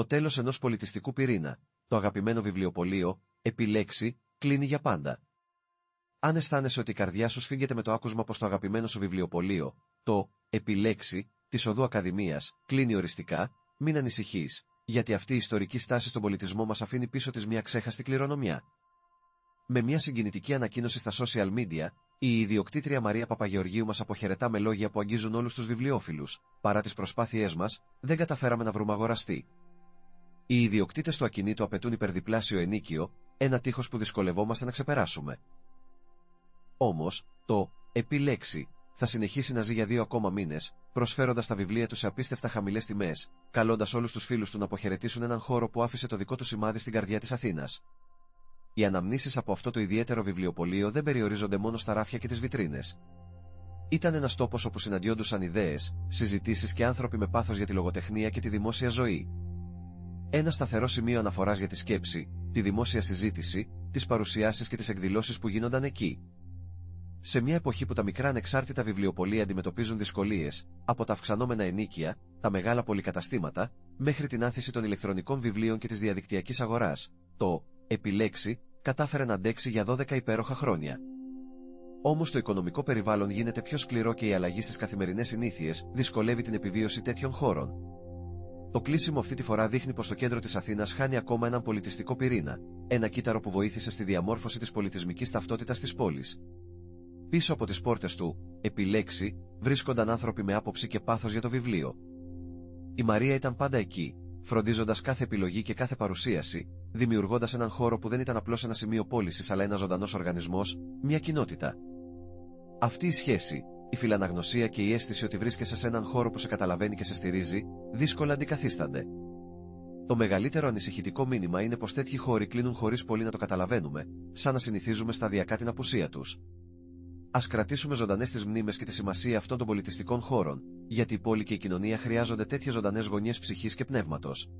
Το τέλος ενός πολιτιστικού πυρήνα. Το αγαπημένο βιβλιοπωλείο, επιλέξει, κλείνει για πάντα. Αν αισθάνεσαι ότι η καρδιά σου σφίγγεται με το άκουσμα πως το αγαπημένο σου βιβλιοπωλείο, το επιλέξει, της Οδού Ακαδημίας, κλείνει οριστικά, μην ανησυχείς, γιατί αυτή η ιστορική στάση στον πολιτισμό μας αφήνει πίσω της μια ξέχαστη κληρονομιά. Με μια συγκινητική ανακοίνωση στα social media, η ιδιοκτήτρια Μαρία Παπαγεωργίου μας αποχαιρετά με λόγια που αγγίζουν όλους τους βιβλιόφιλους. Παρά τις προσπάθειές μας, δεν καταφέραμε να βρούμε αγοραστή. Οι ιδιοκτήτες του ακινήτου απαιτούν υπερδιπλάσιο ενίκιο, ένα τείχος που δυσκολευόμαστε να ξεπεράσουμε. Όμως, το επιλέξει θα συνεχίσει να ζει για 2 ακόμα μήνες, προσφέροντας τα βιβλία του σε απίστευτα χαμηλές τιμές, καλώντας όλους τους φίλους του να αποχαιρετήσουν έναν χώρο που άφησε το δικό του σημάδι στην καρδιά της Αθήνας. Οι αναμνήσεις από αυτό το ιδιαίτερο βιβλιοπωλείο δεν περιορίζονται μόνο στα ράφια και τις βιτρίνες. Ήταν ένας τόπος όπου συναντιόντουσαν ιδέες, συζητήσεις και άνθρωποι με πάθος για τη λογοτεχνία και τη δημόσια ζωή. Ένα σταθερό σημείο αναφοράς για τη σκέψη, τη δημόσια συζήτηση, τις παρουσιάσεις και τις εκδηλώσεις που γίνονταν εκεί. Σε μια εποχή που τα μικρά ανεξάρτητα βιβλιοπωλεία αντιμετωπίζουν δυσκολίες, από τα αυξανόμενα ενίκια, τα μεγάλα πολυκαταστήματα, μέχρι την άνθηση των ηλεκτρονικών βιβλίων και της διαδικτυακής αγοράς, το επιλέξει κατάφερε να αντέξει για 12 υπέροχα χρόνια. Όμως το οικονομικό περιβάλλον γίνεται πιο σκληρό και η αλλαγή στις καθημερινές συνήθειες δυσκολεύει την επιβίωση τέτοιων χώρων. Το κλείσιμο αυτή τη φορά δείχνει πως το κέντρο της Αθήνας χάνει ακόμα έναν πολιτιστικό πυρήνα, ένα κύτταρο που βοήθησε στη διαμόρφωση της πολιτισμικής ταυτότητας της πόλης. Πίσω από τις πόρτες του επιλέξει βρίσκονταν άνθρωποι με άποψη και πάθος για το βιβλίο. Η Μαρία ήταν πάντα εκεί, φροντίζοντας κάθε επιλογή και κάθε παρουσίαση, δημιουργώντας έναν χώρο που δεν ήταν απλώς ένα σημείο πώλησης αλλά ένας ζωντανός οργανισμός, μια κοινότητα. Αυτή η σχέση, η φιλαναγνωσία και η αίσθηση ότι βρίσκεσαι σε έναν χώρο που σε καταλαβαίνει και σε στηρίζει, δύσκολα αντικαθίστανται. Το μεγαλύτερο ανησυχητικό μήνυμα είναι πως τέτοιοι χώροι κλείνουν χωρίς πολύ να το καταλαβαίνουμε, σαν να συνηθίζουμε σταδιακά την απουσία τους. Ας κρατήσουμε ζωντανές τις μνήμες και τη σημασία αυτών των πολιτιστικών χώρων, γιατί η πόλη και η κοινωνία χρειάζονται τέτοιες ζωντανές γωνιές ψυχής και πνεύματος.